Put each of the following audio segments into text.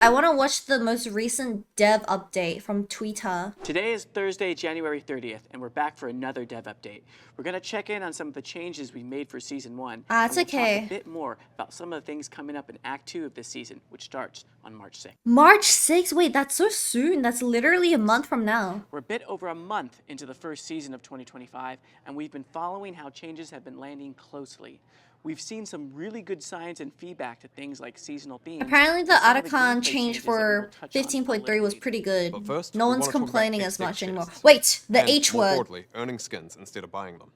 I want to watch the most recent dev update from Twitter. Today is Thursday, January 30th, and we're back for another dev update. We're going to check in on some of the changes we made for Season 1, It's and we'll talk okay. a bit more about some of the things coming up in Act 2 of this season, which starts on March 6th. March 6th? Wait, that's so soon. That's literally a month from now. We're a bit over a month into the first season of 2025, and we've been following how changes have been landing closely. We've seen some really good signs and feedback to things like seasonal themes. Apparently the and some of Otacon gameplay change changes that we will for touch on a 15.3 little was later. pretty good. But first, No we one's want to talk about complaining as Hextech much anymore. chests. Wait, the And H more word. broadly, earning skins instead of buying them.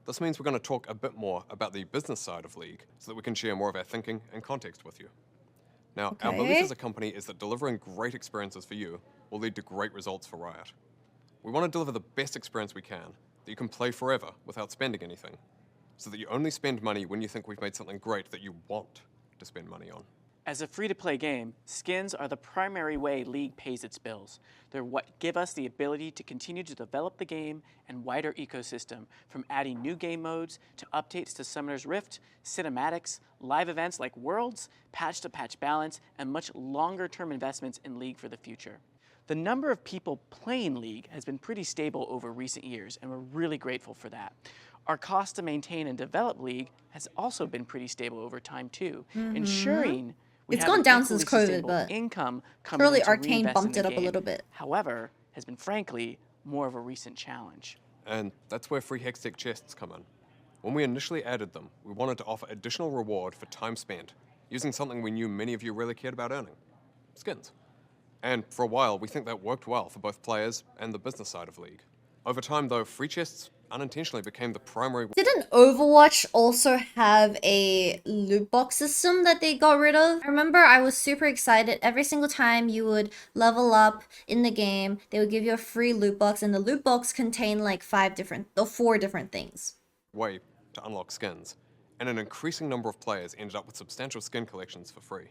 This means we're going to talk a bit more about the business side of League so that we can share more of our thinking and context with you. Now, our belief Okay. as a company is that delivering great experiences for you will lead to great results for Riot. We want to deliver the best experience we can, that you can play forever without spending anything, so that you only spend money when you think we've made something great that you want to spend money on. As a free-to-play game, skins are the primary way League pays its bills. They're what give us the ability to continue to develop the game and wider ecosystem, from adding new game modes to updates to Summoner's Rift, cinematics, live events like Worlds, patch-to-patch balance, and much longer-term investments in League for the future. The number of people playing League has been pretty stable over recent years, and we're really grateful for that. Our cost to maintain and develop League has also been pretty stable over time too, ensuring we It's have gone an down equally since COVID, sustainable but income coming surely in to Arcane reinvest bumped in it the up a game. little bit. However, has been frankly more of a recent challenge. And that's where free Hextech chests come in. When we initially added them, we wanted to offer additional reward for time spent, using something we knew many of you really cared about earning: skins. And for a while, we think that worked well for both players and the business side of League. Over time, though, free chests unintentionally became the primary. Didn't Overwatch also have a loot box system that they got rid of? I remember I was super excited. Every single time you would level up in the game, they would give you a free loot box, and the loot box contained like 4 different things. Way to unlock skins, and an increasing number of players ended up with substantial skin collections for free.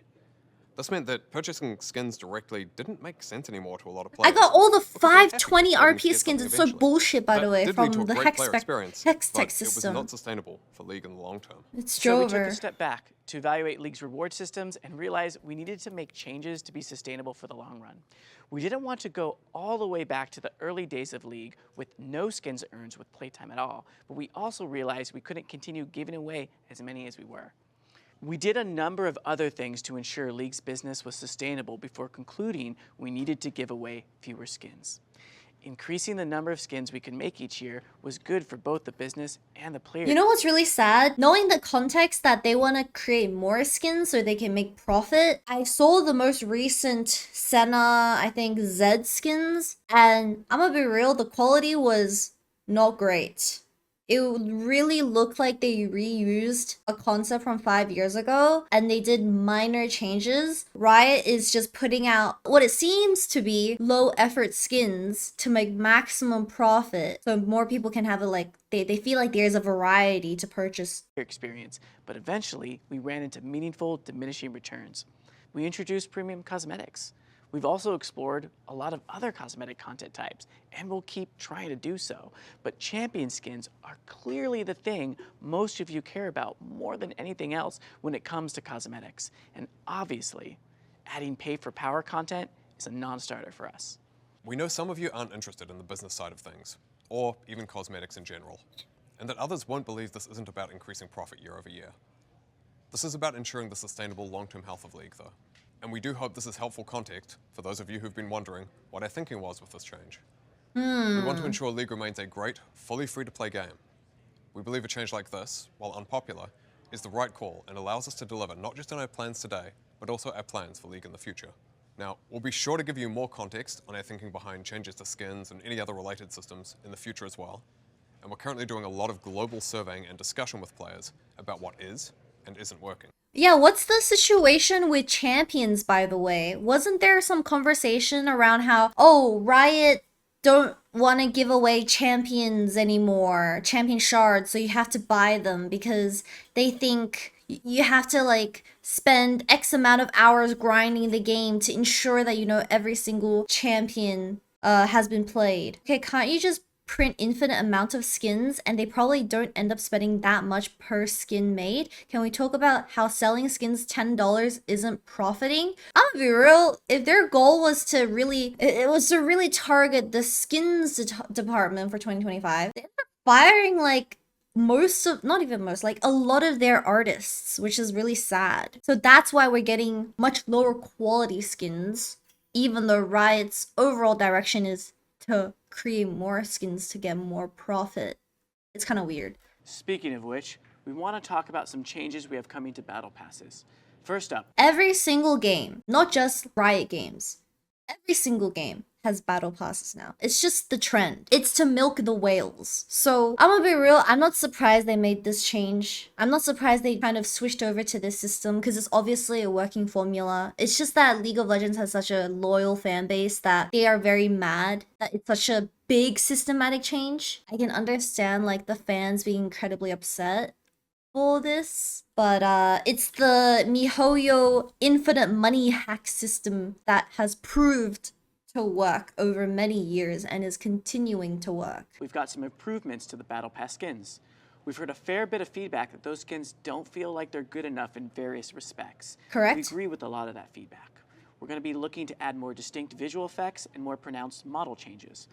This meant that purchasing skins directly didn't make sense anymore to a lot of I players. got all the because they're happy 520 hoping to RP get skins. something It's so eventually. bullshit, by the That way, did from lead to a the great player experience, but Hextech it was system. not sustainable for League in the long term. It's So we took Drover. a step back to evaluate League's reward systems and realized we needed to make changes to be sustainable for the long run. We didn't want to go all the way back to the early days of League with no skins earned with playtime at all, but we also realized we couldn't continue giving away as many as we were. We did a number of other things to ensure League's business was sustainable before concluding we needed to give away fewer skins. Increasing the number of skins we can make each year was good for both the business and the players. You know what's really sad? Knowing the context that they want to create more skins so they can make profit, I saw the most recent Senna, I think, Z skins, and I'm gonna be real, the quality was not great. It really looked like they reused a concept from 5 years ago and they did minor changes. Riot is just putting out what it seems to be low effort skins to make maximum profit so more people can have they feel like there's a variety to purchase. Experience, but eventually we ran into meaningful diminishing returns. We introduced premium cosmetics. We've also explored a lot of other cosmetic content types, and we'll keep trying to do so. But champion skins are clearly the thing most of you care about more than anything else when it comes to cosmetics. And obviously, adding pay for power content is a non-starter for us. We know some of you aren't interested in the business side of things, or even cosmetics in general, and that others won't believe this isn't about increasing profit year over year. This is about ensuring the sustainable long-term health of League, though. And we do hope this is helpful context for those of you who've been wondering what our thinking was with this change. We want to ensure League remains a great, fully free-to-play game. We believe a change like this, while unpopular, is the right call and allows us to deliver not just on our plans today, but also our plans for League in the future. Now, we'll be sure to give you more context on our thinking behind changes to skins and any other related systems in the future as well. And we're currently doing a lot of global surveying and discussion with players about what is and isn't working. Yeah, what's the situation with champions, by the way? Wasn't there some conversation around how, oh, Riot don't want to give away champions anymore, champion shards, so you have to buy them because they think you have to like spend X amount of hours grinding the game to ensure that you know every single champion has been played. Okay, can't you just print infinite amount of skins and they probably don't end up spending that much per skin made, can we talk about how selling skins $10 isn't profiting? I'm gonna be real, if their goal was to really, it was to really target the skins department for 2025, they ended up firing like most of, not even most, like a lot of their artists, which is really sad. So that's why we're getting much lower quality skins, even though Riot's overall direction is to create more skins to get more profit. It's kind of weird. Speaking of which, we want to talk about some changes we have coming to Battle Passes. First up, Every single game, not just Riot games, every single game has battle passes now. It's just the trend. It's to milk the whales. So I'm gonna be real, I'm not surprised they made this change. I'm not surprised they kind of switched over to this system because it's obviously a working formula. It's just that League of Legends has such a loyal fan base that they are very mad that it's such a big systematic change. I can understand like the fans being incredibly upset for this, but it's the MiHoYo infinite money hack system that has proved to work over many years and is continuing to work. we've got some improvements to the Battle Pass skins. We've heard a fair bit of feedback that those skins don't feel like they're good enough in various respects. Correct. We agree with a lot of that feedback. We're going to be looking to add more distinct visual effects and more pronounced model changes.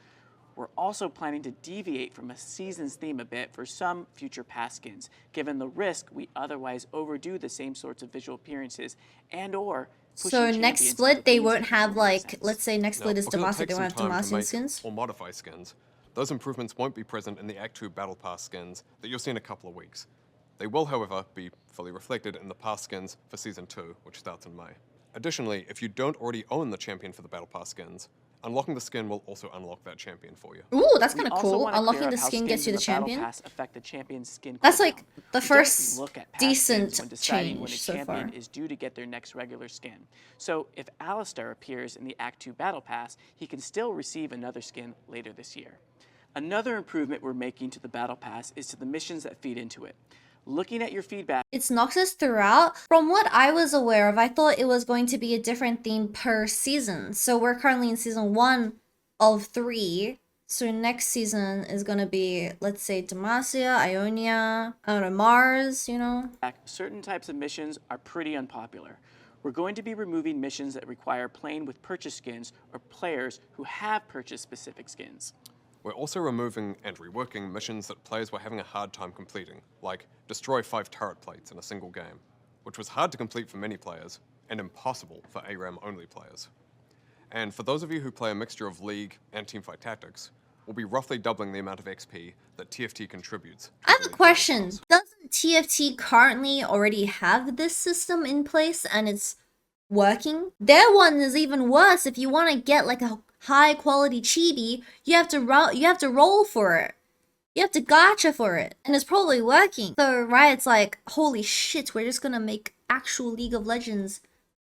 We're also planning to deviate from a season's theme a bit for some future pass skins, given the risk we otherwise overdo the same sorts of visual appearances and/or So next split, they won't have like, let's say next split is because it Demacia, they takes won't some have time to Demacian make skins. or modify skins, those improvements won't be present in the Act 2 Battle Pass skins that you'll see in a couple of weeks. They will, however, be fully reflected in the pass skins for Season 2, which starts in May. Additionally, if you don't already own the champion for the Battle Pass skins, unlocking the skin will also unlock that champion for you. Ooh, that's kind We of also cool. wanna clear Unlocking up the how skin gets skins you in the champion. Battle Pass affect the champion's skin That's cooldown. like the We don't first look at pass decent skins when deciding when a change so champion far. is due to get their next regular skin. So if Alistar appears in the Act 2 Battle Pass, he can still receive another skin later this year. Another improvement we're making to the Battle Pass is to the missions that feed into it. Looking at your feedback, It's Noxus throughout. From what I was aware of, I thought it was going to be a different theme per season. So we're currently in season 1 of 3. So next season is gonna be, let's say, Demacia, Ionia, I don't know, Mars, you know? certain types of missions are pretty unpopular. We're going to be removing missions that require playing with purchase skins or players who have purchased specific skins. We're also removing and reworking missions that players were having a hard time completing, like destroy 5 turret plates in a single game, which was hard to complete for many players and impossible for ARAM-only players. And for those of you who play a mixture of League and Teamfight Tactics, we'll be roughly doubling the amount of XP that TFT contributes. I have a question. Doesn't TFT currently already have this system in place and it's working? Their one is even worse. If you want to get like a high quality chibi, you have to roll for it. You have to gacha for it. And it's probably working. So Riot's like, holy shit, we're just gonna make actual League of Legends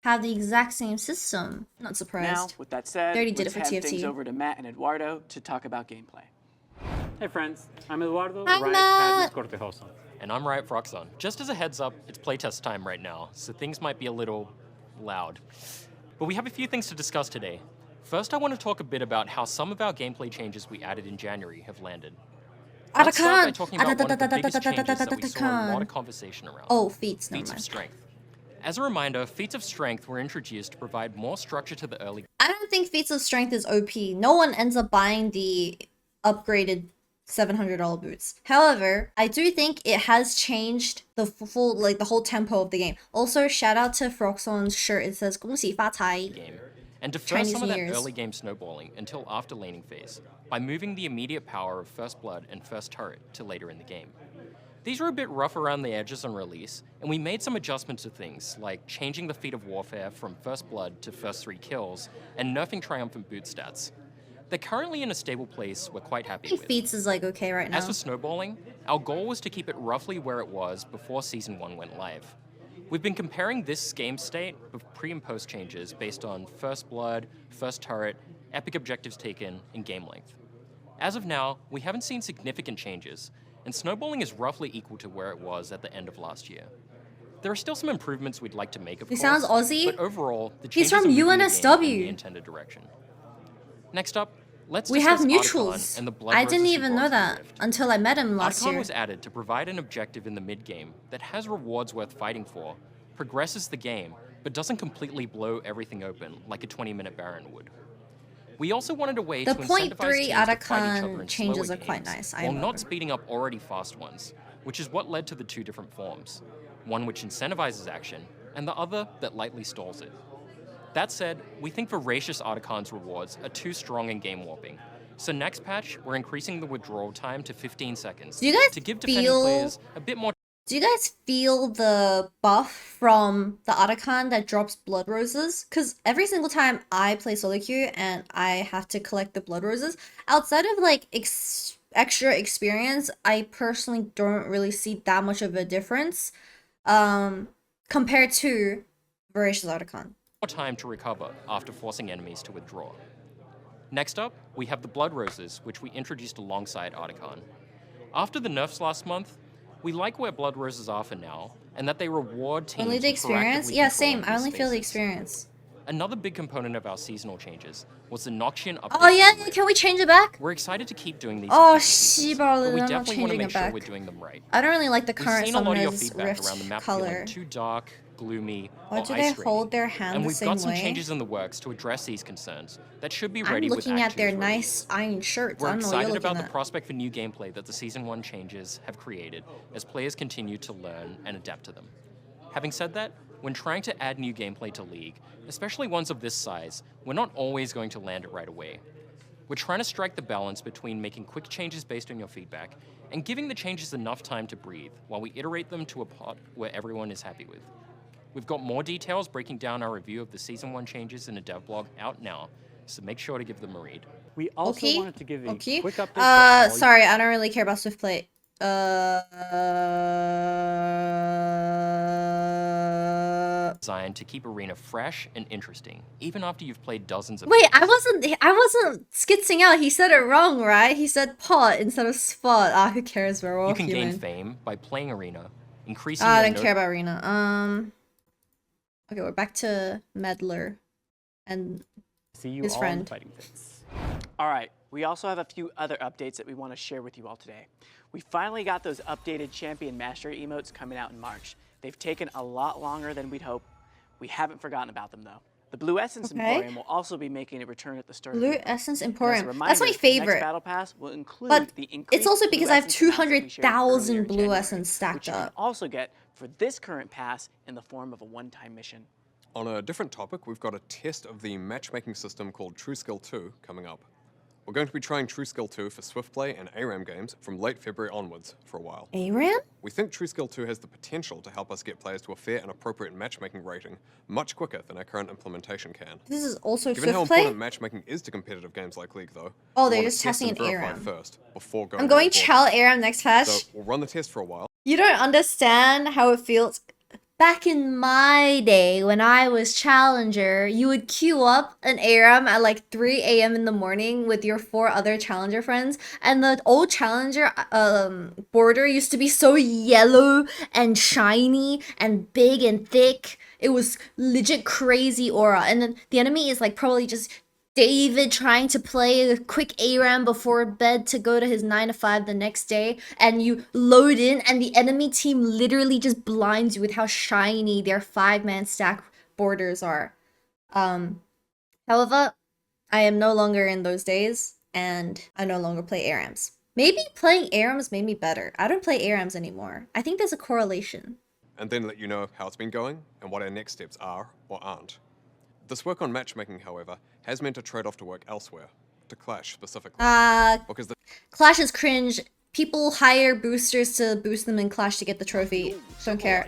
have the exact same system. Not Now, surprised. with that said, They already did let's it for hand TFT. things over to Matt and Eduardo to talk about gameplay. Hey friends, I'm Eduardo, Hi, Riot Matt. Cadmus Cortejoso. And I'm Riot Froxon. Just as a heads up, it's playtest time right now, so things might be a little loud. But we have a few things to discuss today. First, I want to talk a bit about how some of our gameplay changes we added in January have landed. Let's start by talking about one of the biggest changes that we saw a lot of conversation around. Oh, feats, never Feats of mind. Strength. As a reminder, Feats of Strength were introduced to provide more structure to the early I don't think Feats of Strength is OP. No one ends up buying the upgraded $700 boots. However, I do think it has changed the full, like the whole tempo of the game. Also, shout out to Froxon's shirt. It says 恭喜发财. game, and defer Chinese some of New that Year's. early game snowballing until after laning phase, by moving the immediate power of First Blood and First Turret to later in the game. These were a bit rough around the edges on release, and we made some adjustments to things, like changing the feat of Warfare from First Blood to First 3 kills, and nerfing Triumphant boot stats. They're currently in a stable place we're quite I happy think with. Feats is like okay right now. As for snowballing, our goal was to keep it roughly where it was before Season 1 went live. We've been comparing this game state with pre and post changes based on First Blood, First Turret, epic objectives taken, and game length. As of now, we haven't seen significant changes, and snowballing is roughly equal to where it was at the end of last year. There are still some improvements we'd like to make, of He course, sounds Aussie. but overall, the He's changes from are moving the game in UNSW. the intended direction. Next up, Let's We have discuss Otacon neutrals. and the Blood I didn't Roses who even brought know us the that rift. until I met him last Otacon year. was added to provide an objective in the mid-game that has rewards worth fighting for, progresses the game, but doesn't completely blow everything open like a 20-minute Baron would. We also wanted a way The to point incentivize 3 teams to fight each other Otacon in changes slower are quite games, nice, I while know. not speeding up already fast ones, which is what led to the two different forms, one which incentivizes action, and the other that lightly stalls it. That said, we think Voracious Otacon's rewards are too strong in game warping, so next patch, we're increasing the withdrawal time to 15 seconds Do you guys to give defending feel players a bit more. Do you guys feel the buff from the Otacon that drops blood roses? Because every single time I play solo queue and I have to collect the blood roses, outside of like extra experience, I personally don't really see that much of a difference compared to Voracious Otacon. More time to recover after forcing enemies to withdraw. Next up, we have the Blood Roses, which we introduced alongside Otacon. After the nerfs last month, we like where Blood Roses are for now, and that they reward teams Only the for experience? proactively Yeah, controlling same. I these only feel the spaces. experience. Another big component of our seasonal changes was the Noxian update. Oh yeah, to the Rift. can we change it back? We're excited to keep doing these. Oh, in future seasons, shit, but we I'm not definitely want to changing make it sure back. we're doing them right. I don't really like the We've current seen a lot of your Summoner's feedback around the Rift map color. feeling too dark, gloomy, Why or do they ice hold their rainy, hand and the we've same got some way? changes in the works to address these concerns that should be I'm ready with looking Act at their 2's nice release. iron shirts. We're I don't know what you're excited looking about the at. prospect for new gameplay that the Season 1 changes have created as players continue to learn and adapt to them. Having said that, when trying to add new gameplay to League, especially ones of this size, we're not always going to land it right away. We're trying to strike the balance between making quick changes based on your feedback and giving the changes enough time to breathe while we iterate them to a pot where everyone is happy with. We've got more details breaking down our review of the Season 1 changes in a dev blog out now, so make sure to give them a read. We also Okay. wanted to give a Okay. quick update. for all Sorry, I don't really care about Swift Plate. Designed to keep Arena fresh and interesting, even after you've played dozens of Wait, games. I wasn't skitzing out. He said it wrong, right? He said pot instead of spot. Ah, who cares? We're all You can human. gain fame by playing Arena, increasing I your don't care about Arena. Okay, we're back to Meddler and See you his all friend. in fighting pits. All right, we also have a few other updates that we want to share with you all today. We finally got those updated Champion Mastery emotes coming out in March. They've taken a lot longer than we'd hoped. We haven't forgotten about them though. The Blue Essence Okay. Emporium will also be making a return at the start of the Blue month. Essence And as a Emporium. reminder, That's my Next favorite. Battle Pass will include But the it's increased also Blue because I have Essence amounts that we shared 200,000 earlier in Blue January, Essence stacked which you can up. also get for this current pass in the form of a one-time mission. On a different topic, we've got a test of the matchmaking system called TrueSkill 2 coming up. We're going to be trying TrueSkill 2 for Swiftplay and ARAM games from late February onwards for a while. ARAM? We think TrueSkill 2 has the potential to help us get players to a fair and appropriate matchmaking rating much quicker than our current implementation can. This is also Given how Swift Play? important matchmaking is to competitive games like League, though, Oh, we they're wanna just test testing and an verify ARAM. first before going I'm going all forward. Chal ARAM next patch. So we'll run the test for a while. You don't understand how it feels. Back in my day, when I was Challenger, you would queue up an ARAM at like 3 a.m. in the morning with your 4 other Challenger friends, and the old Challenger border used to be so yellow and shiny and big and thick. It was legit crazy aura, and then the enemy is like probably just David trying to play a quick ARAM before bed to go to his 9 to 5 the next day, and you load in, and the enemy team literally just blinds you with how shiny their 5-man stack borders are. However, I am no longer in those days, and I no longer play ARAMs. Maybe playing ARAMs made me better. I don't play ARAMs anymore. I think there's a correlation. And then let you know how it's been going and what our next steps are or aren't. This work on matchmaking, however, has meant a trade-off to work elsewhere, to Clash specifically. Because the Clash is cringe. People hire boosters to boost them in Clash to get the trophy. Don't care.